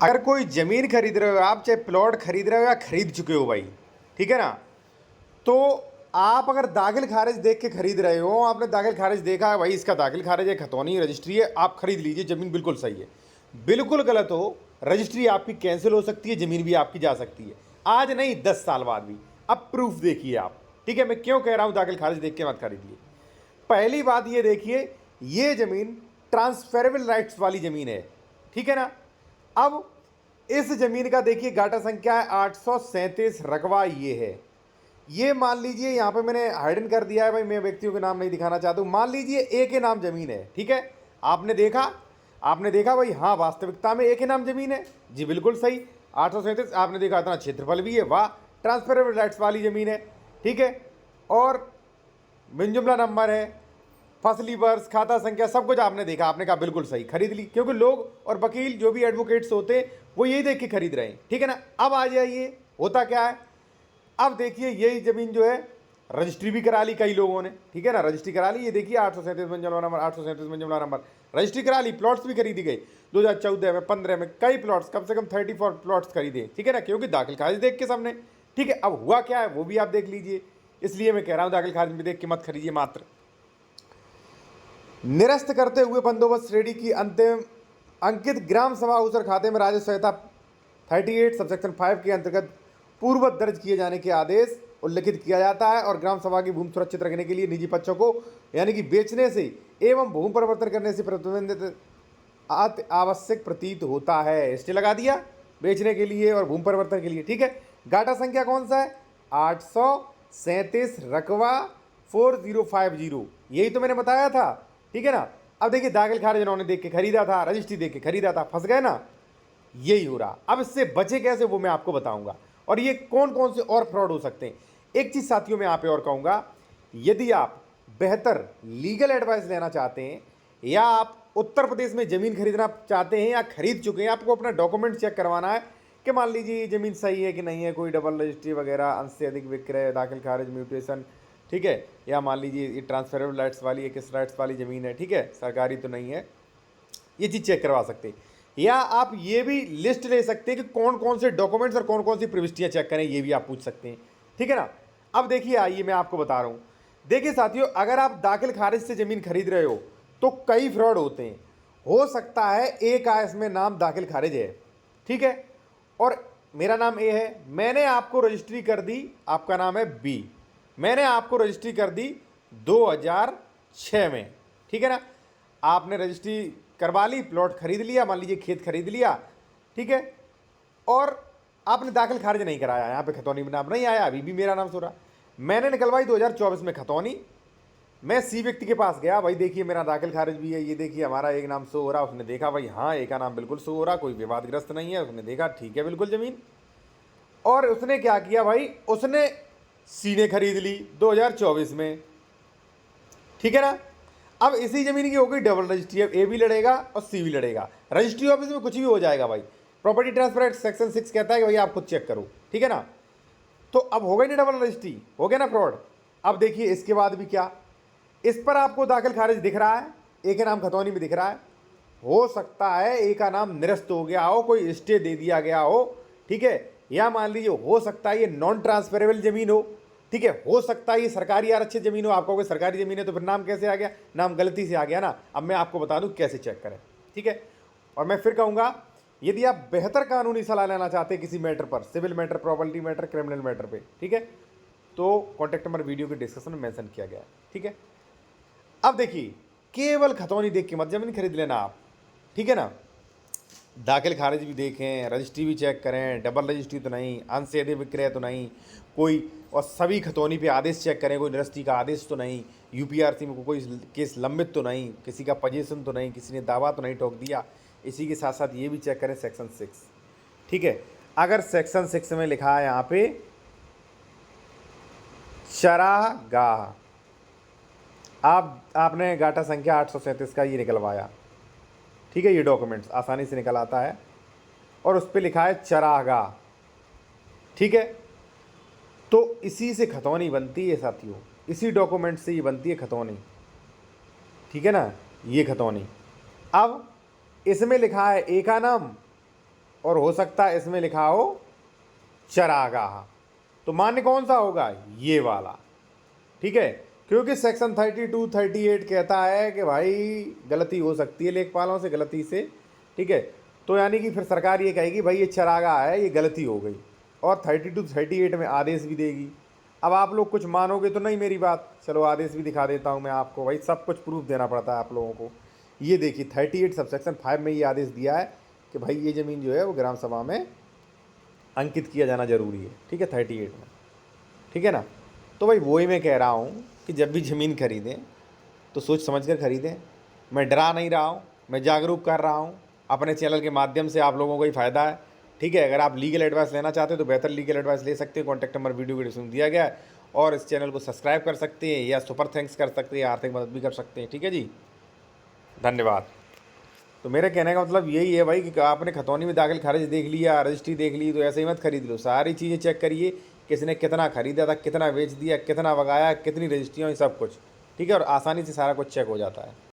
अगर कोई ज़मीन खरीद रहे हो आप, चाहे प्लॉट खरीद रहे हो या खरीद चुके हो भाई, ठीक है ना, तो आप अगर दाखिल खारिज देख के खरीद रहे हो, आपने दाखिल खारिज देखा है भाई इसका दाखिल खारिज है, खतौनी रजिस्ट्री है, आप खरीद लीजिए, ज़मीन बिल्कुल सही है। बिल्कुल गलत हो, रजिस्ट्री आपकी कैंसिल हो सकती है, ज़मीन भी आपकी जा सकती है, आज नहीं 10 साल बाद भी। अब प्रूफ देखिए आप, ठीक है, मैं क्यों कह रहा हूँ दाखिल खारिज देख के मत खरीदिए। पहली बात ये देखिए, ये ज़मीन ट्रांसफरेबल राइट्स वाली ज़मीन है, ठीक है ना। अब इस ज़मीन का देखिए गाटा संख्या है 837, रकबा ये है। ये मान लीजिए, यहाँ पे मैंने हाइडन कर दिया है भाई, मैं व्यक्तियों के नाम नहीं दिखाना चाहता हूँ। मान लीजिए ए के नाम ज़मीन है, ठीक है, आपने देखा भाई, हाँ वास्तविकता में ए के नाम ज़मीन है, जी बिल्कुल सही। 837 आपने देखा, इतना क्षेत्रफल भी है, वाह, ट्रांसफरेबल राइट्स वाली ज़मीन है, ठीक है। और मिनजुमला नंबर है, फसली वर्ष, खाता संख्या, सब कुछ आपने देखा, आपने कहा बिल्कुल सही, खरीद ली। क्योंकि लोग और वकील जो भी एडवोकेट्स होते हैं वो यही देख के खरीद रहे हैं, ठीक है ना। अब आ जाइए, होता क्या है, अब देखिए यही ज़मीन जो है रजिस्ट्री भी करा ली कई लोगों ने, ठीक है ना, रजिस्ट्री करा ली। ये देखिए 837 मंजिला नंबर, 837 मंजिला नंबर, रजिस्ट्री करा ली, प्लॉट्स भी खरीदी गई 2014 में, 15 में कई प्लॉट्स, कम से कम 34 प्लॉट्स खरीदे, ठीक है ना, क्योंकि दाखिल खारिज देख के सबने, ठीक है। अब हुआ क्या है वो भी आप देख लीजिए, इसलिए मैं कह रहा हूँ दाखिल खारिज में देख के मत खरीदिए। मात्र निरस्त करते हुए बंदोबस्त श्रेणी की अंतिम अंकित ग्राम सभा ऊसर खाते में राजस्व संहिता 38 सबसेक्शन 5 के अंतर्गत पूर्ववत दर्ज किए जाने के आदेश उल्लिखित किया जाता है। और ग्राम सभा की भूमि सुरक्षित रखने के लिए निजी पक्षों को, यानी कि बेचने से एवं भूमि परिवर्तन करने से प्रतिबंधित अति आवश्यक प्रतीत होता है। स्टे लगा दिया बेचने के लिए और भूमि परिवर्तन के लिए, ठीक है। गाटा संख्या कौन सा है, 837, रकबा 4050, यही तो मैंने बताया था, ठीक है ना। अब देखिए दाखिल खारिज इन्होंने देख के खरीदा था, रजिस्ट्री देख के खरीदा था, फंस गए ना, यही हो रहा। अब इससे बचे कैसे वो मैं आपको बताऊंगा, और ये कौन कौन से और फ्रॉड हो सकते हैं। एक चीज साथियों मैं यहाँ पे और कहूंगा, यदि आप बेहतर लीगल एडवाइस लेना चाहते हैं, या आप उत्तर प्रदेश में जमीन खरीदना चाहते हैं या खरीद चुके हैं, आपको अपना डॉक्यूमेंट चेक करवाना है कि मान लीजिए जमीन सही है कि नहीं है, कोई डबल रजिस्ट्री वगैरह, अंश से अधिक विक्रय, दाखिल खारिज, म्यूटेशन, ठीक है, या मान लीजिए ये ट्रांसफरेबल राइट्स वाली है, किस राइट्स वाली ज़मीन है, ठीक है, सरकारी तो नहीं है, ये चीज़ चेक करवा सकते हैं। या आप ये भी लिस्ट ले सकते हैं कि कौन कौन से डॉक्यूमेंट्स और कौन कौन सी प्रविष्टियाँ चेक करें, ये भी आप पूछ सकते हैं, ठीक है ना। अब देखिए, आइए मैं आपको बता रहा हूँ। देखिए साथियों, अगर आप दाखिल खारिज से ज़मीन खरीद रहे हो तो कई फ्रॉड होते हैं। हो सकता है ए का इसमें नाम दाखिल खारिज है, ठीक है, और मेरा नाम ए है, मैंने आपको रजिस्ट्री कर दी, आपका नाम है बी, मैंने आपको रजिस्ट्री कर दी 2006 में, ठीक है ना। आपने रजिस्ट्री करवा ली, प्लॉट खरीद लिया, मान लीजिए खेत खरीद लिया, ठीक है, और आपने दाखिल खारिज नहीं कराया, यहाँ पे खतौनी में नाम नहीं आया, अभी भी मेरा नाम सो रहा। मैंने निकलवाई 2024 में खतौनी, मैं सी व्यक्ति के पास गया, भाई देखिए मेरा दाखिल खारिज भी है, ये देखिए हमारा एक नाम शो हो रहा। उसने देखा भाई हाँ एक का नाम बिल्कुल शो हो रहा, कोई विवादग्रस्त नहीं है, उसने देखा ठीक है बिल्कुल ज़मीन, और उसने क्या किया भाई, उसने सी ने खरीद ली 2024 में, ठीक है ना। अब इसी जमीन की हो गई डबल रजिस्ट्री, अब ए भी लड़ेगा और सी भी लड़ेगा, रजिस्ट्री ऑफिस में कुछ भी हो जाएगा भाई। प्रॉपर्टी ट्रांसफर एक्ट सेक्शन 6 कहता है कि भाई आप खुद चेक करो, ठीक है ना। तो अब हो गई ना डबल रजिस्ट्री, हो गया ना फ्रॉड। अब देखिए इसके बाद भी क्या, इस पर आपको दाखिल खारिज दिख रहा है, ए के नाम खतौनी में दिख रहा है, हो सकता है ए का नाम निरस्त हो गया हो, कोई स्टे दे दिया गया हो, ठीक है, या मान लीजिए हो सकता है ये नॉन ट्रांसफरेबल जमीन हो, ठीक है, हो सकता है ये सरकारी आरक्षित जमीन हो। आपको कोई सरकारी जमीन है तो फिर नाम कैसे आ गया, नाम गलती से आ गया ना। अब मैं आपको बता दूं कैसे चेक करें, ठीक है। और मैं फिर कहूंगा, यदि आप बेहतर कानूनी सलाह लेना चाहते हैं किसी मैटर पर, civil matter, property matter, criminal matter पे, ठीक है, तो कॉन्टैक्ट नंबर वीडियो के डिस्क्रिप्शन में मेंशन किया गया है, ठीक है। अब देखिए, केवल खतौनी देख के मत जमीन खरीद लेना आप, ठीक है ना। दाखिल खारिज भी देखें, रजिस्ट्री भी चेक करें, डबल रजिस्ट्री तो नहीं, अंश से अधिक विक्रय तो नहीं कोई, और सभी खतौनी पे आदेश चेक करें, कोई निरस्ती का आदेश तो नहीं, यूपीआरसी में कोई केस लंबित तो नहीं, किसी का पोजीशन तो नहीं, किसी ने दावा तो नहीं ठोक दिया। इसी के साथ साथ ये भी चेक करें सेक्शन 6, ठीक है। अगर सेक्शन 6 में लिखा है यहाँ पे चरागाह, आपने गाटा संख्या 837 का ये निकलवाया, ठीक है, ये डॉक्यूमेंट्स आसानी से निकल आता है, और उस पर लिखा है चरागाह, ठीक है। तो इसी से खतौनी बनती है साथियों, इसी डॉक्यूमेंट से ये बनती है खतौनी, ठीक है ना, ये खतौनी। अब इसमें लिखा है ए का नाम और हो सकता है इसमें लिखा हो चरागाह। तो मान्य कौन सा होगा? ये वाला। ठीक है, क्योंकि सेक्शन 32 38 कहता है कि भाई गलती हो सकती है लेखपालों से, गलती से। ठीक है, तो यानी कि फिर सरकार ये कहेगी भाई ये चरागाह है, ये गलती हो गई, और 32 38 में आदेश भी देगी। अब आप लोग कुछ मानोगे तो नहीं मेरी बात, चलो आदेश भी दिखा देता हूँ मैं आपको। भाई सब कुछ प्रूफ देना पड़ता है आप लोगों को। ये देखिए 38 सबसेक्शन 5 में ये आदेश दिया है कि भाई ये ज़मीन जो है वो ग्राम सभा में अंकित किया जाना जरूरी है। ठीक है, 38 में। ठीक है ना। तो भाई वही मैं कह रहा हूँ कि जब भी ज़मीन खरीदें तो सोच समझ कर खरीदें। मैं डरा नहीं रहा हूँ, मैं जागरूक कर रहा हूँ। अपने चैनल के माध्यम से आप लोगों को ही फ़ायदा है। ठीक है, अगर आप लीगल एडवाइस लेना चाहते हो तो बेहतर लीगल एडवाइस ले सकते हैं। कॉन्टैक्ट नंबर वीडियो के डिस्क्रिप्शन में दिया गया है, और इस चैनल को सब्सक्राइब कर सकते हैं या सुपर थैंक्स कर सकते हैं, आर्थिक मदद भी कर सकते हैं। ठीक है जी, धन्यवाद। तो मेरे कहने का मतलब यही है भाई कि आपने खतौनी में दाखिल खारिज देख लिया, रजिस्ट्री देख ली, तो ऐसे ही मत खरीद लो। सारी चीज़ें चेक करिए, किसने कितना खरीदा था, कितना बेच दिया, कितना बगाया, कितनी रजिस्ट्री हुई, सब कुछ। ठीक है, और आसानी से सारा कुछ चेक हो जाता है।